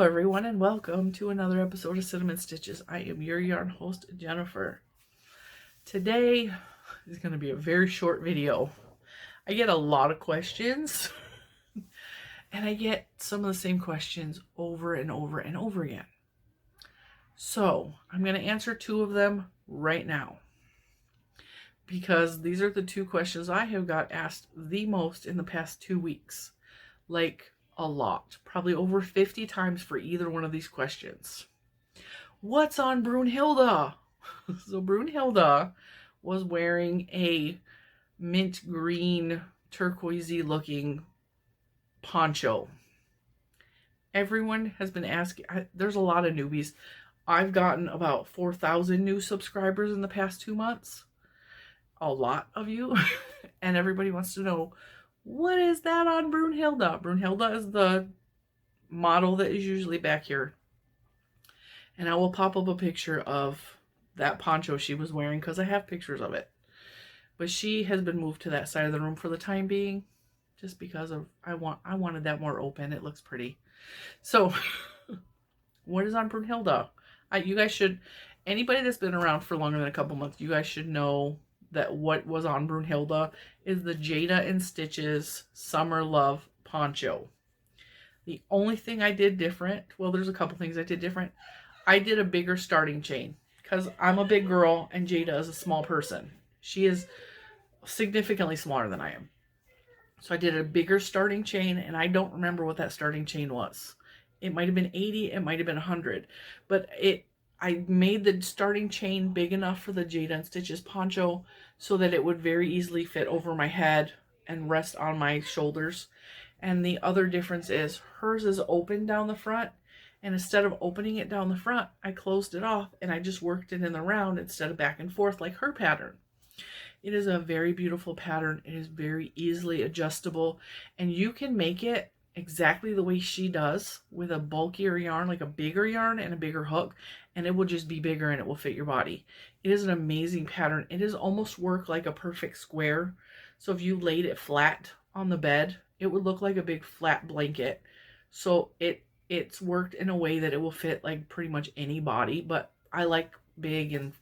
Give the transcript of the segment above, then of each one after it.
everyone, and welcome to another episode of Cinnamon Stitches. I am your yarn host, Jennifer. Today is going to be a very short video. I get a lot of questions, and I get some of the same questions over and over and over again. So I'm going to answer two of them right now, because these are the two questions I have got asked the most in the past 2 weeks. Like, a lot, probably over 50 times for either one of these questions. What's on Brunhilde? So Brunhilde was wearing a mint green turquoisey looking poncho. Everyone has been asking, there's a lot of newbies. I've gotten about 4,000 new subscribers in the past 2 months. A lot of you. And everybody wants to know, what is that on Brunhilde? Brunhilde is the model that is usually back here. And I will pop up a picture of that poncho she was wearing because I have pictures of it. But she has been moved to that side of the room for the time being, just because of I wanted that more open. It looks pretty. So what is on Brunhilde? You guys should, anybody that's been around for longer than a couple months, you guys should know that what was on Brunhilde is the Lilo N Stitches Summer Love Poncho. The only thing I did different, well, there's a couple things I did different. I did a bigger starting chain because I'm a big girl and Jada is a small person. She is significantly smaller than I am. So I did a bigger starting chain, and I don't remember what that starting chain was. It might have been 80, it might have been 100, but I made the starting chain big enough for the Lilo N Stitches poncho so that it would very easily fit over my head and rest on my shoulders. And the other difference is hers is open down the front, and instead of opening it down the front, I closed it off and I just worked it in the round instead of back and forth like her pattern. It is a very beautiful pattern. It is very easily adjustable, and you can make it exactly the way she does with a bulkier yarn, like a bigger yarn and a bigger hook, and it will just be bigger and it will fit your body. It is an amazing pattern. It is almost work like a perfect square. So if you laid it flat on the bed, it would look like a big flat blanket. So it's worked in a way that it will fit like pretty much any body, but I like big, and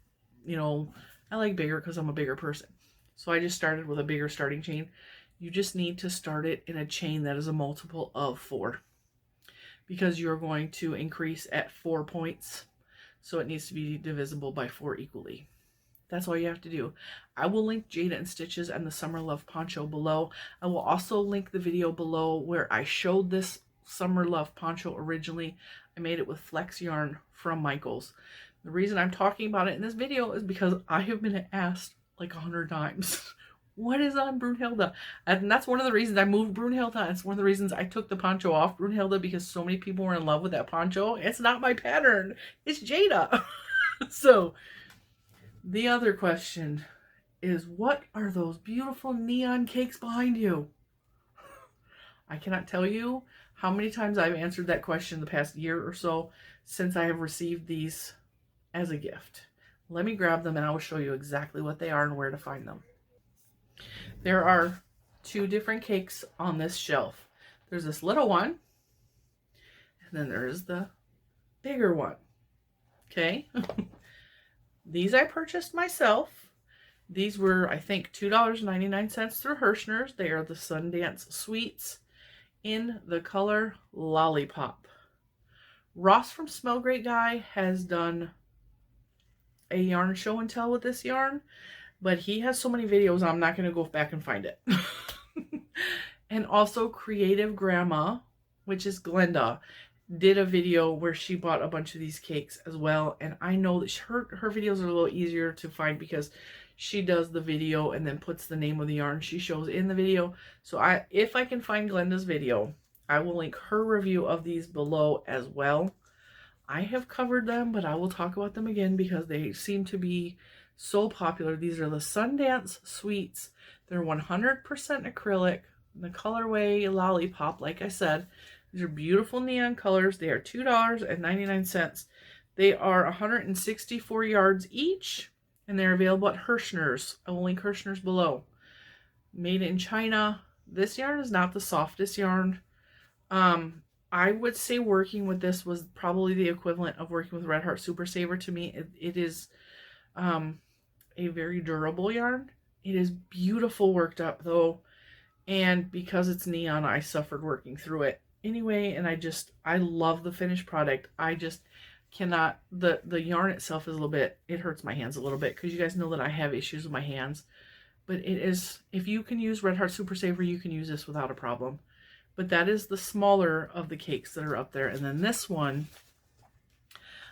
I like bigger because I'm a bigger person. So I just started with a bigger starting chain. You just need to start it in a chain that is a multiple of 4, because you're going to increase at 4 points. So it needs to be divisible by 4 equally. That's all you have to do. I will link Lilo N Stitches and the Summer Love Poncho below. I will also link the video below where I showed this Summer Love Poncho originally. I made it with flex yarn from Michaels. The reason I'm talking about it in this video is because I have been asked like 100 times. What is on Brunhilde? And that's one of the reasons I moved Brunhilde. It's one of the reasons I took the poncho off Brunhilde, because so many people were in love with that poncho. It's not my pattern. It's Jada. So the other question is, what are those beautiful neon cakes behind you? I cannot tell you how many times I've answered that question the past year or so since I have received these as a gift. Let me grab them and I will show you exactly what they are and where to find them. There are 2 different cakes on this shelf. There's this little one, and then there's the bigger one. Okay? These I purchased myself. These were, I think, $2.99 through Hirschner's. They are the Sundance Sweets in the color Lollipop. Ross from Smell Great Guy has done a yarn show and tell with this yarn, but he has so many videos, I'm not going to go back and find it. And also Creative Grandma, which is Glenda, did a video where she bought a bunch of these cakes as well. And I know that her videos are a little easier to find because she does the video and then puts the name of the yarn she shows in the video. So if I can find Glenda's video, I will link her review of these below as well. I have covered them, but I will talk about them again because they seem to be so popular. These are the Sundance Sweets. They're 100% acrylic. The colorway Lollipop, like I said. These are beautiful neon colors. They are $2.99. They are 164 yards each, and they're available at Hirschner's. I will link Hirschner's below. Made in China. This yarn is not the softest yarn. I would say working with this was probably the equivalent of working with Red Heart Super Saver to me. It is a very durable yarn. It is beautiful worked up though, and because it's neon, I suffered working through it anyway, and I love the finished product. I just cannot, the yarn itself is a little bit, it hurts my hands a little bit because you guys know that I have issues with my hands, but it is, if you can use Red Heart Super Saver, you can use this without a problem. But that is the smaller of the cakes that are up there. And then this one,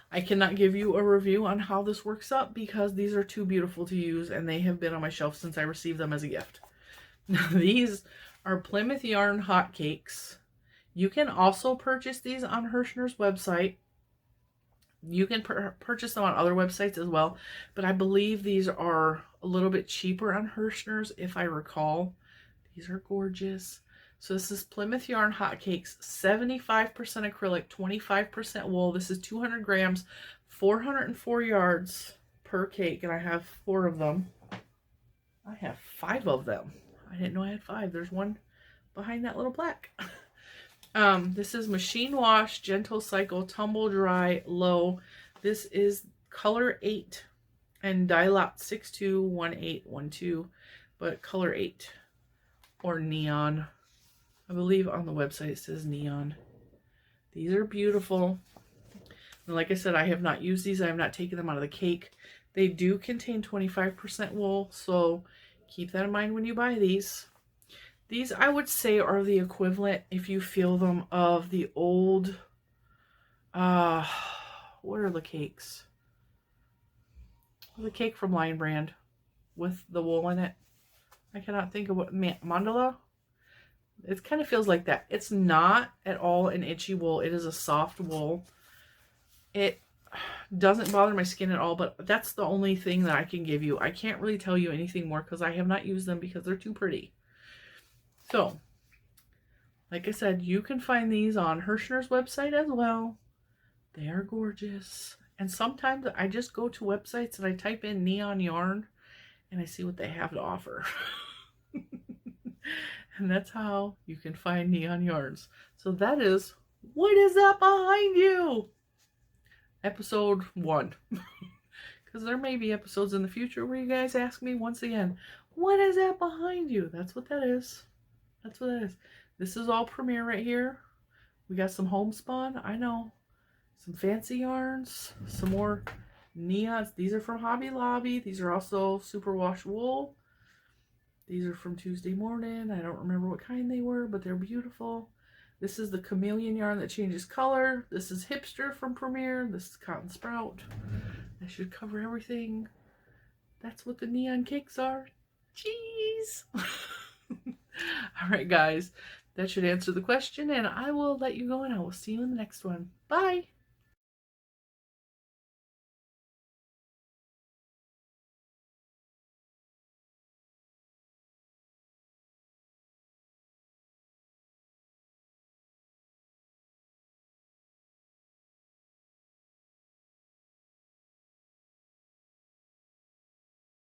I cannot give you a review on how this works up because these are too beautiful to use and they have been on my shelf since I received them as a gift. These are Plymouth Yarn Hot Cakes. You can also purchase these on Hirschner's website. You can purchase them on other websites as well, but I believe these are a little bit cheaper on Hirschner's if I recall. These are gorgeous. So this is Plymouth Yarn Hot Cakes, 75% acrylic, 25% wool. This is 200 grams, 404 yards per cake, and I have 4 of them. I have 5 of them. I didn't know I had 5. There's one behind that little plaque. This is machine wash, gentle cycle, tumble dry, low. This is color 8 and dye lot 621812, but color 8 or neon. I believe on the website it says neon. These are beautiful. And like I said, I have not used these. I have not taken them out of the cake. They do contain 25% wool, so keep that in mind when you buy these. These, I would say, are the equivalent, if you feel them, of the old, what are the cakes? The cake from Lion Brand with the wool in it. I cannot think of what, mandala? It kind of feels like that. It's not at all an itchy wool. It is a soft wool. It doesn't bother my skin at all, but that's the only thing that I can give you. I can't really tell you anything more because I have not used them because they're too pretty. So, like I said, you can find these on Hirschner's website as well. They are gorgeous. And sometimes I just go to websites and I type in neon yarn and I see what they have to offer. And that's how you can find neon yarns. So that is, what is that behind you? Episode 1. Because there may be episodes in the future where you guys ask me once again, what is that behind you? That's what that is. That's what that is. This is all Premier right here. We got some homespun. I know. Some fancy yarns. Some more neons. These are from Hobby Lobby. These are also superwash wool. These are from Tuesday Morning. I don't remember what kind they were, but they're beautiful. This is the chameleon yarn that changes color. This is Hipster from Premier. This is Cotton Sprout. That should cover everything. That's what the neon cakes are. Jeez. All right, guys. That should answer the question, and I will let you go, and I will see you in the next one. Bye.